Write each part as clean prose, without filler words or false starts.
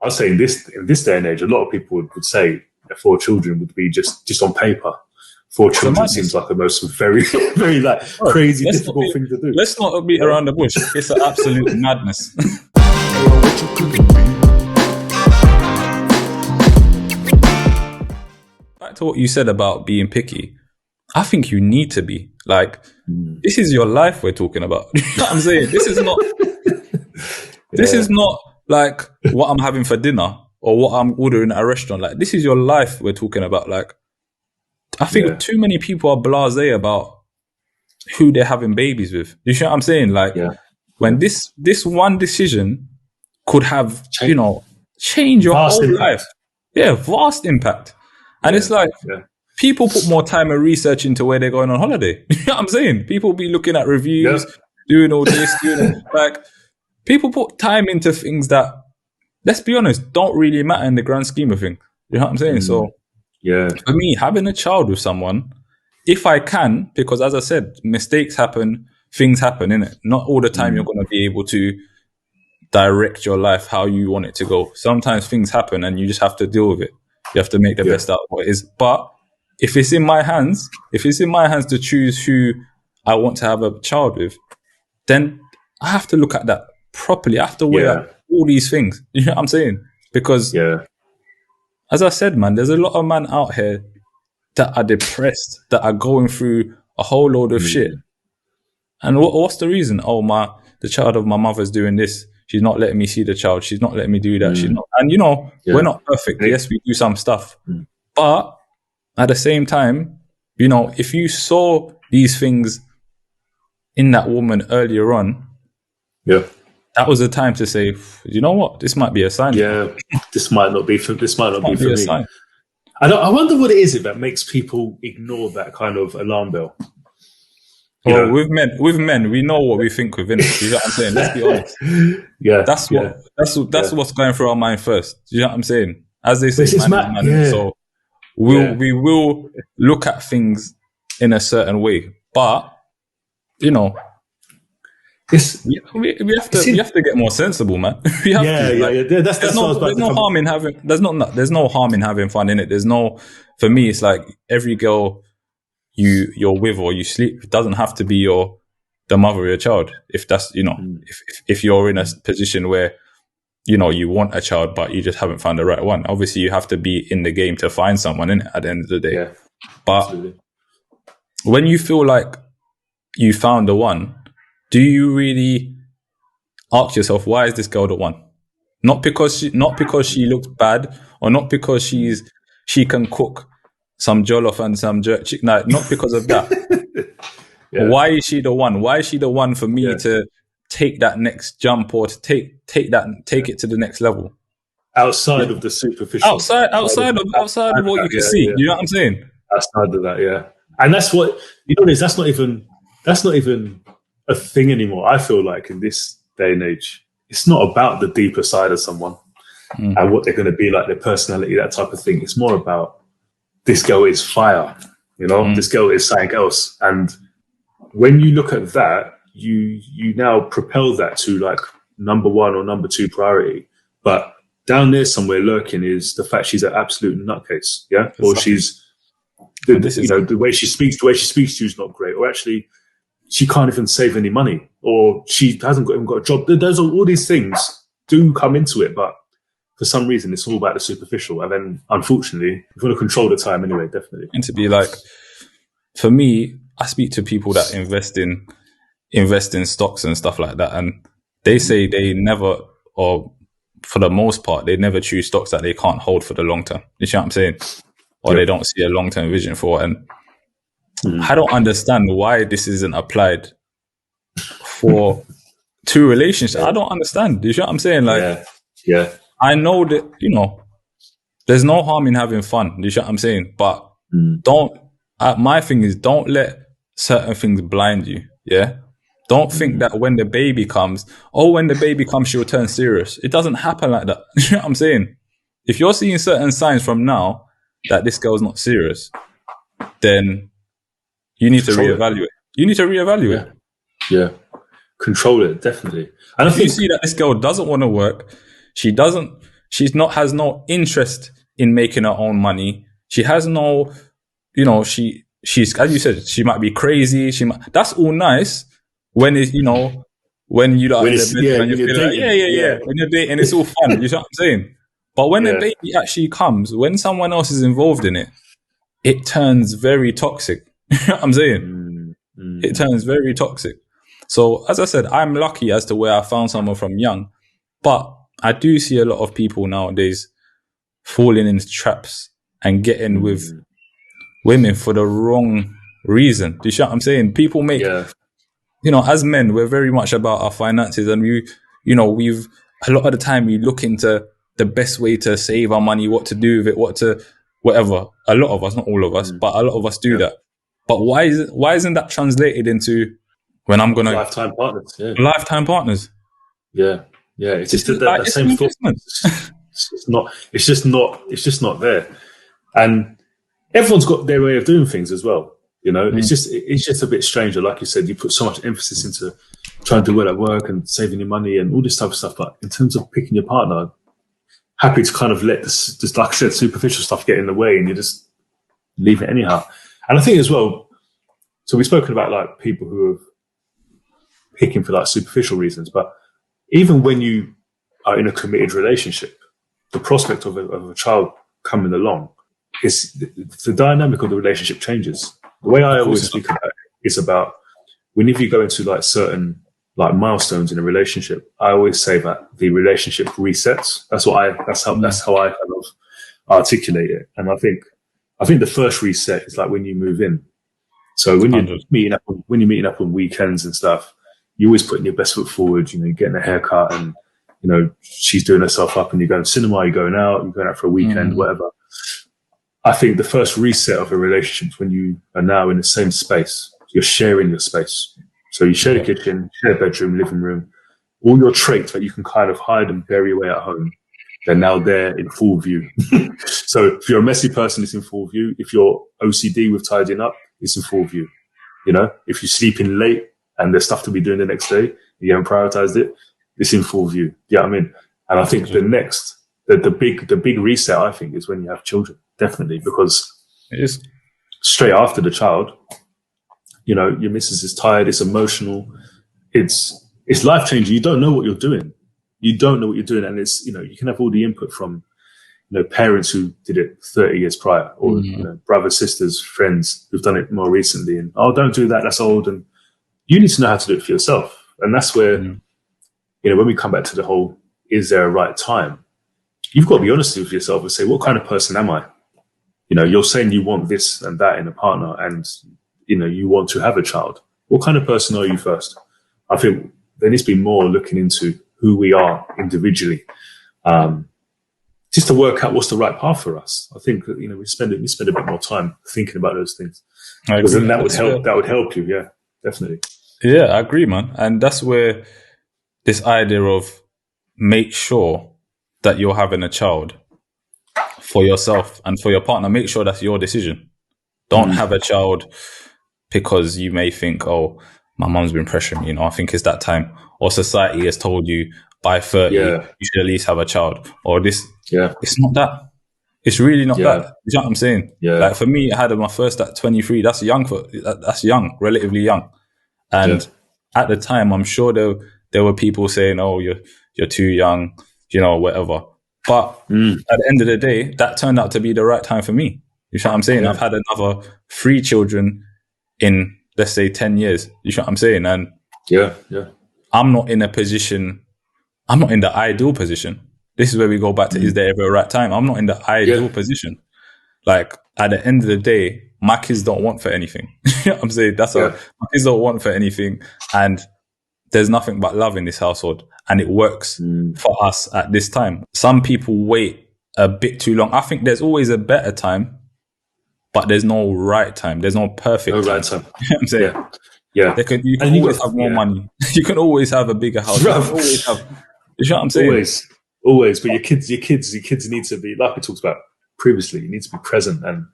I'll say in this day and age, a lot of people would say that 4 children would be just on paper. 4 children seems like the most very, very like crazy, difficult thing to do. Let's not beat around the bush. It's an absolute madness. Back to what you said about being picky. I think you need to be. Like, this is your life we're talking about. You know what I'm saying? This is not like what I'm having for dinner or what I'm ordering at a restaurant. Like, this is your life we're talking about. Like, I think too many people are blasé about who they're having babies with. You know what I'm saying? Like, when this one decision could have, change your whole life. Yeah, vast impact. And it's like, people put more time and research into where they're going on holiday. You know what I'm saying? People be looking at reviews, doing all this, like, people put time into things that, let's be honest, don't really matter in the grand scheme of things. You know what I'm saying? So, for me, having a child with someone, if I can, because as I said, mistakes happen, things happen, innit? Not all the time you're going to be able to direct your life how you want it to go. Sometimes things happen and you just have to deal with it. You have to make the best out of what it is. But if it's in my hands to choose who I want to have a child with, then I have to look at that properly. I have to weigh up all these things. You know what I'm saying? Because, as I said, man, there's a lot of men out here that are depressed, that are going through a whole load of shit. And what's the reason? Oh, the child of my mother's doing this. She's not letting me see the child. She's not letting me do that. She's not. And, we're not perfect. Yes, we do some stuff. But at the same time, if you saw these things in that woman earlier on, that was the time to say, you know what, this might be a sign. Yeah, this might not be for me. Sign. I wonder what it is that makes people ignore that kind of alarm bell. Well, with men, we know what we think within it. You know what I'm saying? Let's be honest. That's what's going through our mind first. You know what I'm saying? As they say, so we will look at things in a certain way, but we have to get more sensible, man. We have to. There's no harm in having. There's no harm in having fun in it. For me, it's like every girl you're with or you sleep, it doesn't have to be the mother of your child. If that's if you're in a position where you want a child but you just haven't found the right one, obviously you have to be in the game to find someone in it at the end of the day. But when you feel like you found the one, do you really ask yourself, why is this girl the one? Not because she looks bad, or not because she can cook some jollof and some jerk chicken. No, not because of that. Why is she the one? Why is she the one for me to take that next jump or to take it to the next level? Outside of the superficial. Outside of what you can see. You know what I'm saying? Outside of that, and that's what that's not even a thing anymore. I feel like in this day and age, it's not about the deeper side of someone and what they're going to be like, their personality, that type of thing. It's more about, this girl is fire, this girl is something else. And when you look at that, you now propel that to like number 1 or number 2 priority. But down there somewhere lurking is the fact she's an absolute nutcase, or she's the way she speaks to you is not great, or actually she can't even save any money, or she hasn't even got a job. There's all these things do come into it, but for some reason it's all about the superficial. And then unfortunately, you've got to control the time anyway, definitely. And to be like, for me, I speak to people that invest in stocks and stuff like that, and they say they never, or for the most part, they never choose stocks that they can't hold for the long term. You know what I'm saying? Or they don't see a long-term vision for it. And I don't understand why this isn't applied for 2 relationships. I don't understand. You know what I'm saying? Like, I know that, there's no harm in having fun. You know what I'm saying? But my thing is, don't let certain things blind you. Yeah. Don't think that when the baby comes, she'll turn serious. It doesn't happen like that. You know what I'm saying? If you're seeing certain signs from now that this girl's not serious, then you need to reevaluate. Yeah. Control it, definitely. And if you see that this girl doesn't want to work, she doesn't has no interest in making her own money. She has no, she's, as you said, she might be crazy. That's all nice when it's, when you are in the bedroom and you're feeling like, when you're dating, it's all fun. You know what I'm saying? But when a baby actually comes, when someone else is involved in it, it turns very toxic. You know what I'm saying? It turns very toxic. So, as I said, I'm lucky as to where I found someone from young, but I do see a lot of people nowadays falling into traps and getting with women for the wrong reason. Do you see what I'm saying? People make, as men, we're very much about our finances, and we've a lot of the time we look into the best way to save our money, what to do with it, whatever. A lot of us, not all of us, but a lot of us do that. But why isn't that translated into when I'm gonna lifetime partners? Yeah. Lifetime partners. Yeah. It's just the same thought. It's just not there. And everyone's got their way of doing things as well. It's just a bit stranger. Like you said, you put so much emphasis into trying to do well at work and saving your money and all this type of stuff. But in terms of picking your partner, happy to kind of let this, just like I said, superficial stuff get in the way, and you just leave it anyhow. And I think as well, so we've spoken about like people who are picking for like superficial reasons, but even when you are in a committed relationship, the prospect of a child coming along is the dynamic of the relationship changes. The way I always speak about it is about whenever you go into like certain like milestones in a relationship, I always say that the relationship resets. That's how I kind of articulate it. And I think the first reset is like when you move in. So when you're meeting up on weekends and stuff, you're always putting your best foot forward. You're getting a haircut, and she's doing herself up, and you're going to cinema, you're going out for a weekend, whatever. I think the first reset of a relationship is when you are now in the same space. You're sharing your space. So you share the kitchen, share the bedroom, living room, all your traits that you can kind of hide and bury away at home. They're now there in full view. So if you're a messy person, it's in full view. If you're OCD with tidying up, it's in full view. If you're sleeping late and there's stuff to be doing the next day, you haven't prioritized it, it's in full view. You know what I mean? And I think the big reset, I think, is when you have children, definitely, because it is straight after the child, your missus is tired, it's emotional, it's life-changing. You don't know what you're doing. And it's, you can have all the input from, parents who did it 30 years prior, or, brothers, sisters, friends who've done it more recently. And, don't do that, that's old. And you need to know how to do it for yourself. And that's where, when we come back to the whole, is there a right time? You've got to be honest with yourself and say, what kind of person am I? You're saying you want this and that in a partner, and, you want to have a child. What kind of person are you first? I think there needs to be more looking into who we are individually, just to work out what's the right path for us. I think that, we spend a bit more time thinking about those things, because then that would help. That would help you. Yeah, definitely. Yeah, I agree, man. And that's where this idea of make sure that you're having a child for yourself and for your partner. Make sure that's your decision. Don't have a child because you may think, my mum's been pressuring me. I think it's that time. Or society has told you by 30, you should at least have a child. Or this, it's not that. It's really not that. You know what I'm saying? Yeah. Like for me, I had my first at 23. That's young, relatively young. And at the time, I'm sure there were people saying, you're too young, whatever. But at the end of the day, that turned out to be the right time for me. You know what I'm saying? I've had another 3 children in, let's say, 10 years. You know what I'm saying? And I'm not in the ideal position. This is where we go back to, is there ever a right time? I'm not in the ideal position. Like, at the end of the day, my kids don't want for anything. You know what I'm saying? My kids don't want for anything. And there's nothing but love in this household. And it works for us at this time. Some people wait a bit too long. I think there's always a better time, but there's no right time. There's no perfect time. Right time. You know what I'm saying? Yeah. You can always have more money. You can always have a bigger house. You can always have, you know what I'm saying? Always. But your kids need to be, like we talked about previously, you need to be present, and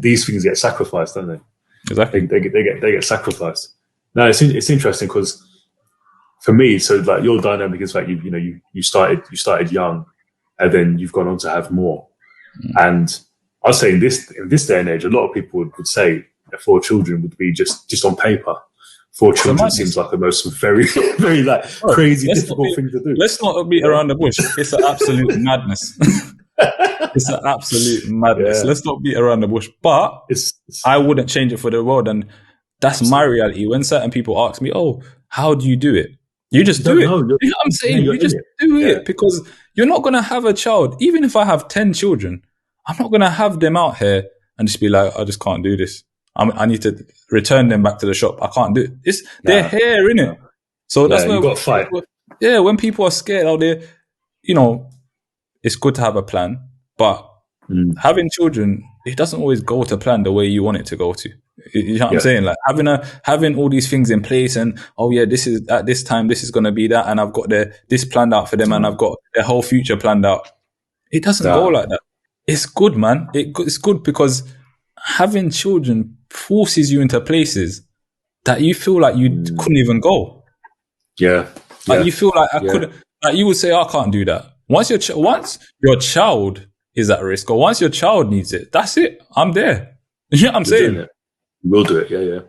these things get sacrificed, don't they? Exactly. They get sacrificed. Now it's interesting because for me, so like your dynamic is like you started young, and then you've gone on to have more. And I'd say in this day and age, a lot of people would say that 4 children would be just on paper. 4 children seems like the most very, very crazy, difficult thing to do. Let's not beat around the bush. It's an absolute madness. It's an absolute madness. Let's not beat around the bush. But I wouldn't change it for the world. And that's my reality. When certain people ask me, "Oh, how do you do it?" You just do it. You know what I'm saying? You just do it, because you're not going to have a child. Even if I have 10 children, I'm not going to have them out here and just be like, I just can't do this. I need to return them back to the shop. I can't do it. They're here, innit? So that's why you've got to fight. When people are scared out there, it's good to have a plan, but having children, it doesn't always go to plan the way you want it to go to. You know what I'm saying? Like having all these things in place, and this is at this time, this is going to be that, and I've got this planned out for them, and I've got their whole future planned out. It doesn't go like that. It's good, man. It's good because having children forces you into places that you feel like you couldn't even go. Like you feel like I couldn't. Like you would say, I can't do that. Once your child is at risk, or once your child needs it, that's it. I'm there. You know what I'm saying? We'll do it. Yeah.